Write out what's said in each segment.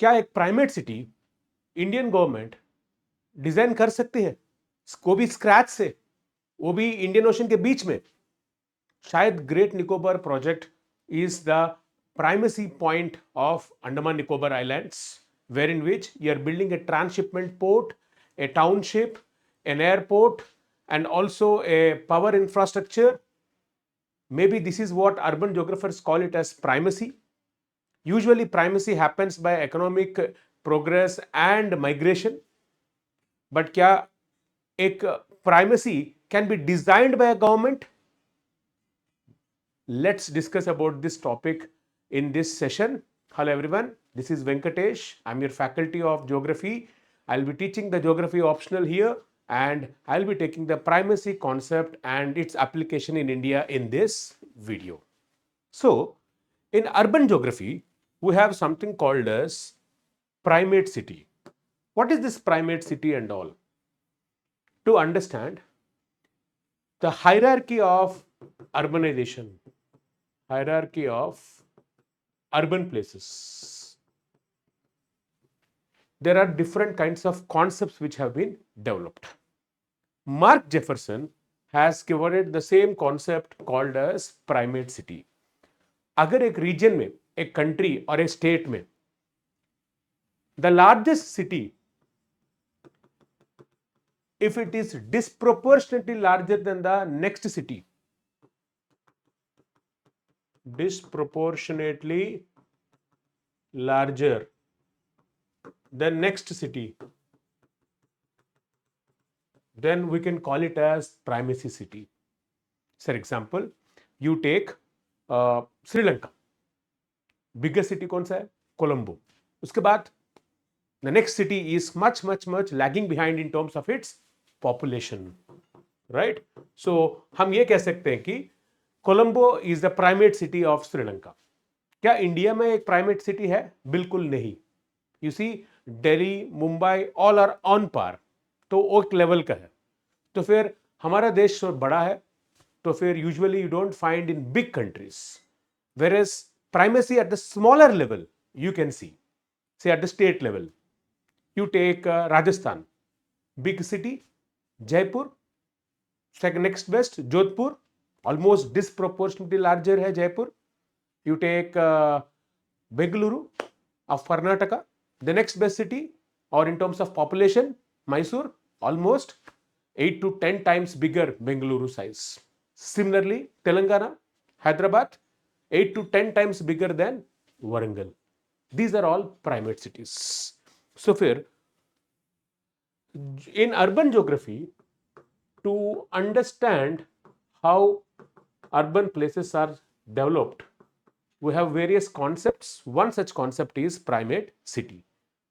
क्या एक primate city Indian government design कर सकती है, वो भी स्क्रैच से, वो भी इंडियन ओशन के बीच में? शायद great Nicobar project is the primacy point of Andaman Nicobar Islands, wherein which you are building a transshipment port, a township, an airport, and also a power infrastructure. Maybe this is what urban geographers call it as primacy. Usually, primacy happens by economic progress and migration. But क्या एक primacy can be designed by a government? Let's discuss about this topic in this session. Hello everyone, this is Venkatesh. I'm your faculty of geography. I'll be teaching the geography optional here, and I'll be taking the primacy concept and its application in India in this video. So, in urban geography, we have something called as primate city. What is this primate city and all? To understand the hierarchy of urbanization, hierarchy of urban places, there are different kinds of concepts which have been developed. Mark Jefferson has covered the same concept called as primate city. अगर एक reason में, एक country और एक state में the largest city, if it is disproportionately larger than the next city, disproportionately larger than next city, then we can call it as primacy city. For example, you take Sri Lanka. Biggest city कौन सा है? Colombo. उसके बाद the next city is much lagging behind in terms of its population, right? So हम ये कह सकते हैं कि Colombo is the primate city of Sri Lanka. क्या इंडिया में एक प्राइमेट सिटी है? बिल्कुल नहीं. You see, Delhi, Mumbai all are on par, तो एक लेवल का है. तो फिर हमारा देश बड़ा है, तो फिर usually you don't find in big countries, whereas primacy at the smaller level you can see, say at the state level. You take Rajasthan, big city Jaipur, second next best Jodhpur, almost disproportionately larger है Jaipur. You take Bengaluru of Karnataka, the next best city, or in terms of population, Mysore, almost 8 to 10 times bigger Bengaluru size. Similarly, Telangana, Hyderabad, 8 to 10 times bigger than Warangal. These are all primate cities. So फिर in urban geography, to understand how urban places are developed, we have various concepts. One such concept is primate city.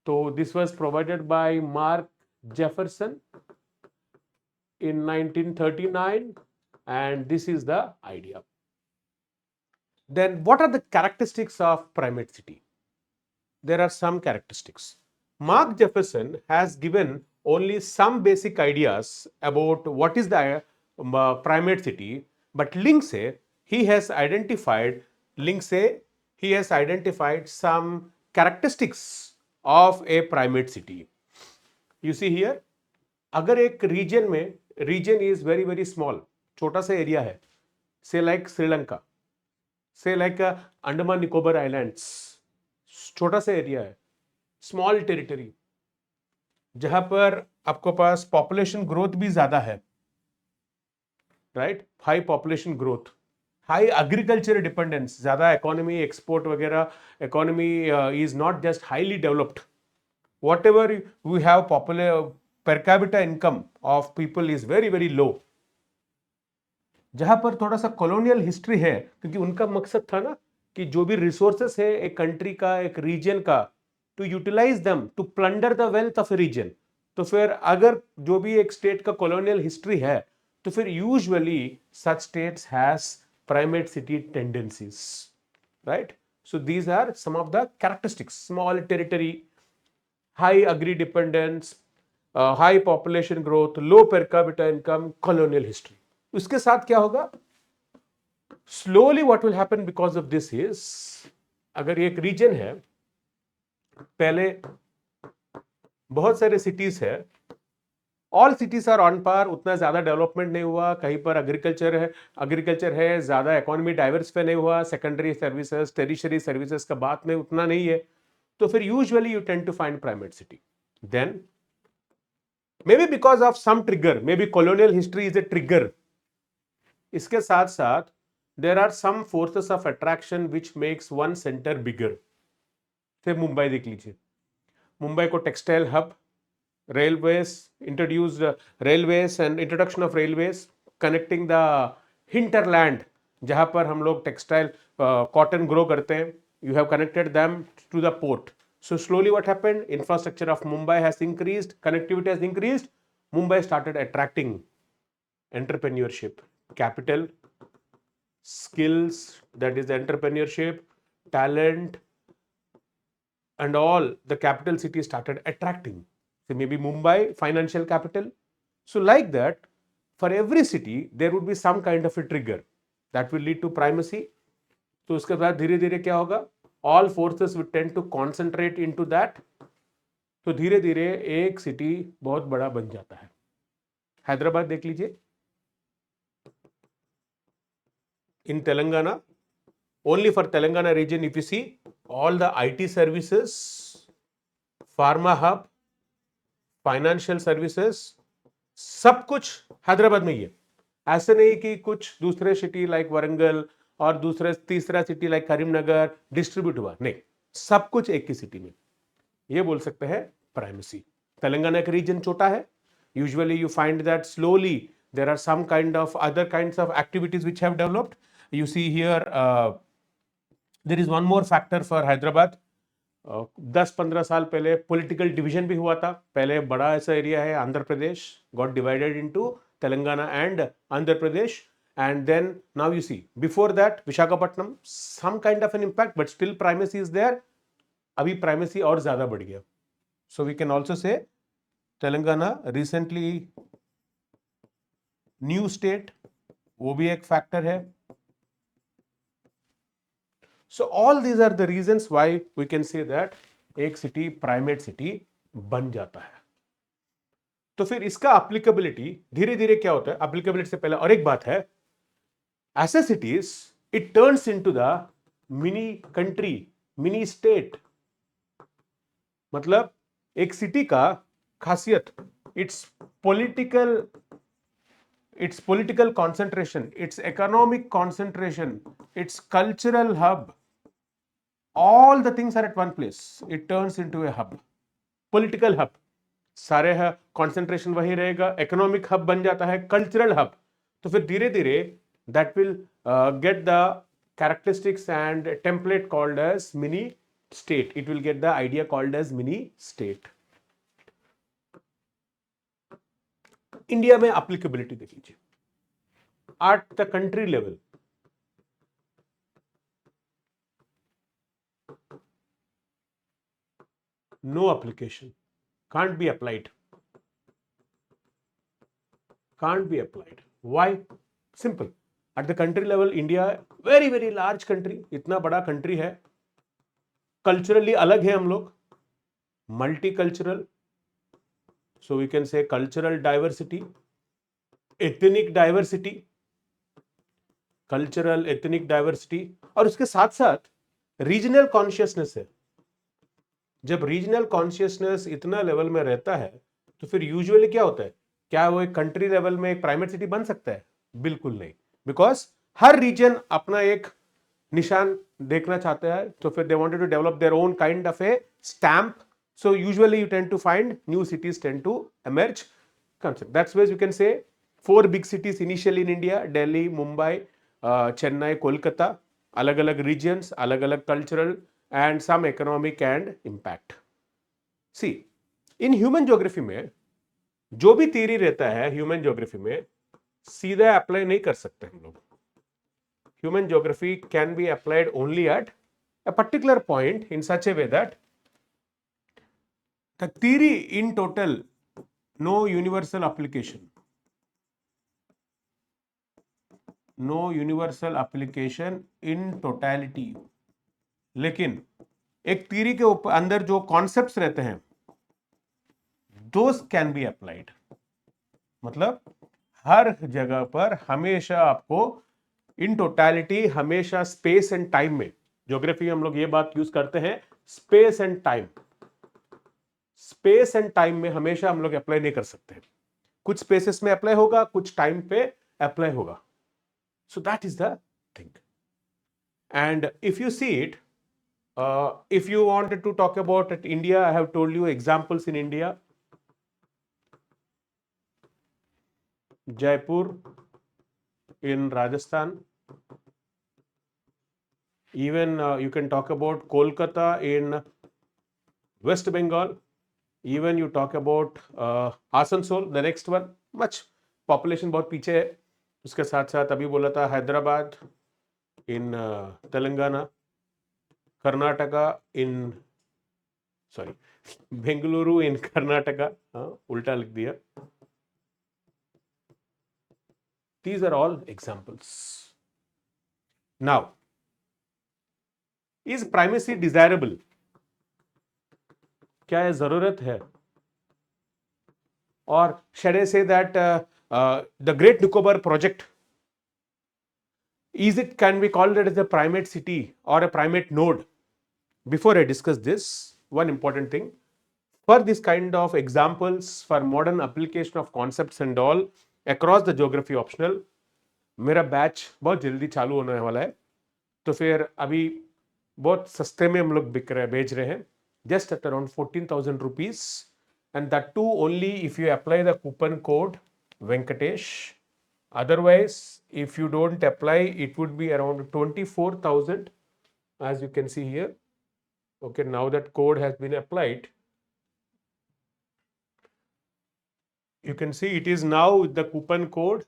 So this was provided by Mark Jefferson in 1939, and this is the idea. Then what are the characteristics of primate city? There are some characteristics. Mark Jefferson has given only some basic ideas about what is the primate city, but Lindsay, he has identified some characteristics of a primate city. You see here, अगर एक reason में, reason is very small, छोटा सा area है, से like Sri Lanka, से like Andaman Nicobar islands, छोटा सा एरिया है, स्मॉल टेरिटरी, जहां पर आपको पास पॉपुलेशन ग्रोथ भी ज्यादा है, right? High population growth, high agriculture dependence, ज्यादा इकोनॉमी एक्सपोर्ट वगैरह, economy is not just highly developed. Whatever we have popular per capita income of people is very low. जहां पर थोड़ा सा कॉलोनियल हिस्ट्री है, क्योंकि उनका मकसद था ना कि जो भी रिसोर्सेस है एक कंट्री का, एक रीजन का, to utilise them to plunder the wealth of a region. तो फिर अगर जो भी एक स्टेट का कॉलोनियल हिस्ट्री है, तो फिर usually such states has primate city tendencies, right? So these are some of the characteristics: small territory, high agri dependence, high population growth, low per capita income, colonial history. उसके साथ क्या होगा? Slowly what will happen because of this is, अगर एक region है पहले बहुत सारे सिटीज है, all cities are on par, उतना ज्यादा डेवलपमेंट नहीं हुआ, कहीं पर एग्रीकल्चर है, ज्यादा इकोनॉमी डाइवर्सिफाई नहीं हुआ, सेकेंडरी सर्विसेज टेरिशरी सर्विसेज का बात में उतना नहीं है, तो फिर usually you tend to find primate city. Then maybe because of some trigger, maybe colonial history is a trigger. इसके साथ साथ there are some forces of attraction which makes one center bigger. फिर मुंबई देख लीजिए, मुंबई को textile hub, railways introduced, railways and introduction of railways connecting the hinterland जहां पर हम लोग टेक्सटाइल कॉटन ग्रो करते हैं, you have connected them to the port. So slowly what happened? Infrastructure of Mumbai has increased, connectivity has increased. Mumbai started attracting entrepreneurship, capital, skills, that is entrepreneurship, talent, and all the capital cities started attracting. So maybe Mumbai, financial capital. So like that, for every city, there would be some kind of a trigger that will lead to primacy. तो उसके बाद धीरे धीरे क्या होगा? All forces would tend to concentrate into that. तो धीरे धीरे एक सिटी बहुत बड़ा बन जाता है. हैदराबाद देख लीजिए, in Telangana, only for Telangana region, if you see, all the IT services, pharma hub, financial services, सब कुछ हैदराबाद में ही है. ऐसे नहीं कि कुछ दूसरे सिटी लाइक वरंगल और दूसरे तीसरा सिटी लाइक करीमनगर डिस्ट्रीब्यूट हुआ, नहीं, सब कुछ एक ही सिटी में. ये बोल सकते हैं प्राइमेसी. तेलंगाना का रीजन छोटा है, usually you find that slowly there are some kind of other kinds of activities which have developed. You see here there is one more factor for Hyderabad. 10-15 साल पहले पॉलिटिकल डिवीजन भी हुआ था. पहले बड़ा ऐसा एरिया है Andhra Pradesh, got divided into Telangana and Andhra Pradesh, and then now you see, before that Visakhapatnam, some kind of an impact, but still primacy is there. अभी primacy और ज्यादा बढ़ गया. So we can also say Telangana recently new state, वो भी एक factor है. So all these are the reasons why we can say that एक सिटी प्राइमेट सिटी बन जाता है. तो फिर इसका एप्लीकेबिलिटी धीरे धीरे क्या होता है? एप्लीकेबिलिटी से पहले और एक बात है, as a cities it turns into the mini country, mini state. मतलब एक सिटी का खासियत, its political concentration, its economic concentration, its cultural hub, all the things are at one place. It turns into a hub, political hub. सारे concentration वही रहेगा, economic hub बन जाता है, कल्चरल हब. तो फिर धीरे धीरे that will get the characteristics and template called as mini state. It will get the idea called as mini state. India में एप्लीकेबिलिटी देख लीजिए. at the country level, no application, can't be applied. Why? Simple. At the country level, India very very large country, इतना बड़ा country है, culturally अलग है हम लोग, multicultural, so we can say cultural diversity, ethnic diversity, cultural ethnic diversity, और उसके साथ साथ रीजनल कॉन्शियसनेस है. जब रीजनल कॉन्शियसनेस इतना लेवल में रहता है तो फिर यूजुअली क्या होता है? क्या वो एक कंट्री लेवल में एक प्राइमेट सिटी बन सकता है? बिल्कुल नहीं, बिकॉज हर रीजन अपना एक निशान देखना चाहता है, तो फिर they wanted to develop their own kind of a stamp. So usually you tend to find new cities tend to emerge concept. That's why you can say 4 big cities initially in India: Delhi, Mumbai, Chennai, Kolkata. अलग अलग regions, अलग अलग cultural and some economic and impact. See, in human geography में जो भी theory रहता है human geography में सीधा अप्लाई नहीं कर सकते हम लोग. Human geography can be applied only at a particular point in such a way that the theory in total, no universal application, no universal application in totality. लेकिन एक थ्योरी के ऊपर अंदर जो कॉन्सेप्ट्स रहते हैं दोस कैन बी अप्लाइड, मतलब हर जगह पर हमेशा आपको इन टोटलिटी हमेशा स्पेस एंड टाइम में, ज्योग्राफी हम लोग ये बात यूज करते हैं space and time, space and time में हमेशा हम लोग अप्लाई नहीं कर सकते, कुछ स्पेसेस में अप्लाई होगा, कुछ टाइम पे अप्लाई होगा. So that is the thing. And if you see it, if you wanted to talk about it, India, I have told you examples in India. Jaipur in Rajasthan. Even you can talk about Kolkata in West Bengal. Even you talk about Asansol, the next one. Much population बहुत पीछे है. उसके साथ साथ अभी बोला था Hyderabad in Telangana. Karnataka in sorry Bengaluru in Karnataka, उल्टा लिख दिया. These are all examples. Now, is primacy desirable? क्या यह जरूरत है? Or should I say that the Great Nicobar project, is it can be called it as a primate city or a primate node? Before I discuss this, one important thing, for this kind of examples, for modern application of concepts and all across the geography optional, मेरा batch बहुत जल्दी चालू होने वाला है. तो फिर अभी बहुत सस्ते में हम लोग बिक रहे हैं, बेच रहे हैं, just at around 14,000 rupees, and that too only if you apply the coupon code Venkatesh. Otherwise, if you don't apply, it would be around 24,000, as you can see here. Okay, now that code has been applied, you can see it is now with the coupon code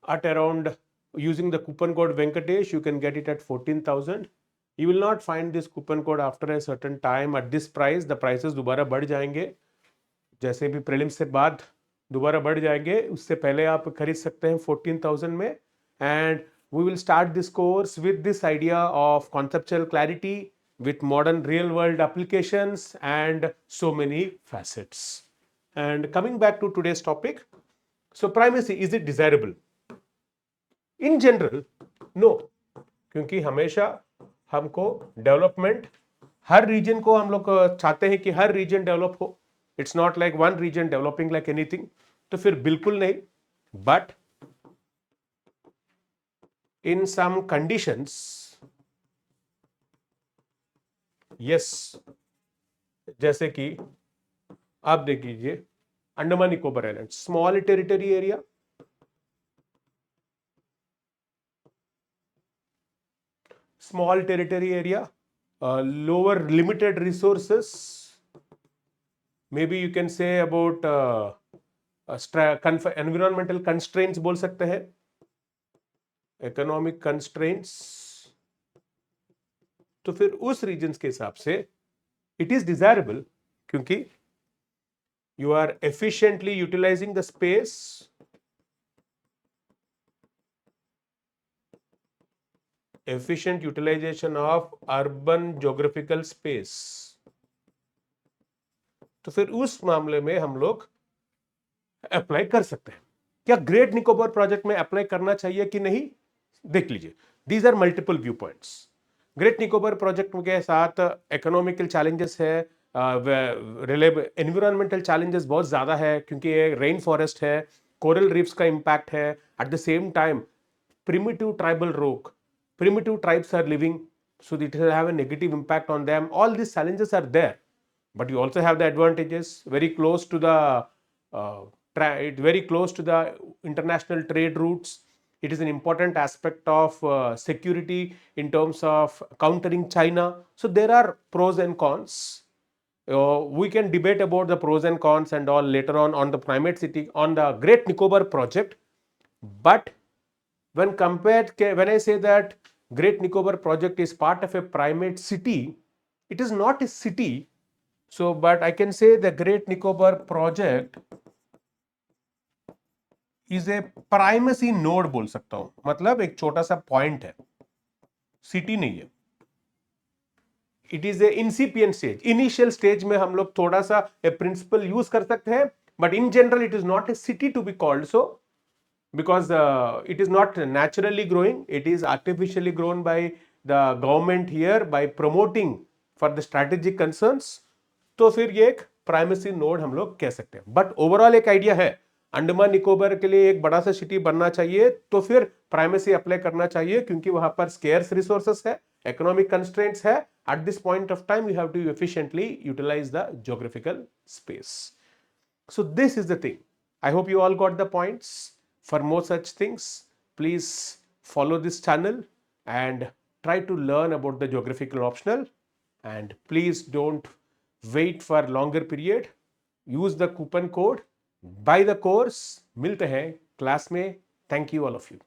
at around, using the coupon code Venkatesh, you can get it at 14,000. You will not find this coupon code after a certain time at this price. The prices दोबारा बढ़ जाएंगे, जैसे भी prelims से बाद दोबारा बढ़ जाएंगे, उससे पहले आप खरीद सकते हैं 14,000 में. And we will start this course with this idea of conceptual clarity with modern real world applications and so many facets. And coming back to today's topic, so primacy, is it desirable? In general, no, क्योंकि हमेशा हमको development, हर reason को हम लोग चाहते हैं कि हर रीजन डेवलप हो. It's not like one region developing like anything, तो फिर बिल्कुल नहीं. But in some conditions, yes, जैसे कि आप देख लीजिए Andaman Nicobar island, small territory area, small territory area, lower limited resources, maybe you can say about environmental constraints बोल सकते हैं, economic constraints. तो फिर उस regions के हिसाब से it is desirable, क्योंकि you are efficiently utilizing the space, efficient utilization of urban geographical space. तो फिर उस मामले में हम लोग अप्लाई कर सकते हैं. क्या ग्रेट निकोबार प्रोजेक्ट में अप्लाई करना चाहिए कि नहीं? देख लीजिए, these are multiple viewpoints. Great Nicobar project के साथ इकोनॉमिकल चैलेंजेस है, एनवायरमेंटल चैलेंजेस बहुत ज्यादा है, क्योंकि ये रेन फॉरेस्ट है, कोरल रीफ्स का इंपैक्ट है. At the same time primitive tribal rogue, primitive tribes are living, so it will have a negative impact on them. All these challenges are there, but you also have the advantages, very close to the very close to the international trade routes. It is an important aspect of security in terms of countering China. So there are pros and cons. We can debate about the pros and cons and all later on the primate city, on the Great Nicobar project. But when compared, when I say that Great Nicobar project is part of a primate city, it is not a city. So, but I can say the Great Nicobar project is a primacy node बोल सकता हूं, मतलब एक छोटा सा point है, city नहीं है. It is a incipient stage, initial stage में हम लोग थोड़ा सा ए प्रिंसिपल यूज कर सकते हैं, but in general it is not a city to be called so, because it is not naturally growing, it is artificially grown by the government here by promoting for the strategic concerns. तो फिर ये एक primacy node हम लोग कह सकते हैं। But overall एक आइडिया है, अंडमान निकोबार के लिए एक बड़ा सा सिटी बनना चाहिए तो फिर प्राइमेसी अप्लाई करना चाहिए, क्योंकि वहां पर स्केर्स रिसोर्सेस है, इकोनॉमिक कंस्ट्रेंट्स है। At this point of time you have to efficiently utilise the geographical space. So this is the thing. I hope you all got the points. For more such things, please follow this channel and try to learn about the geographical optional, and please don't wait for longer period. Use the coupon code, buy the course. मिलते हैं class में। Thank you all of you.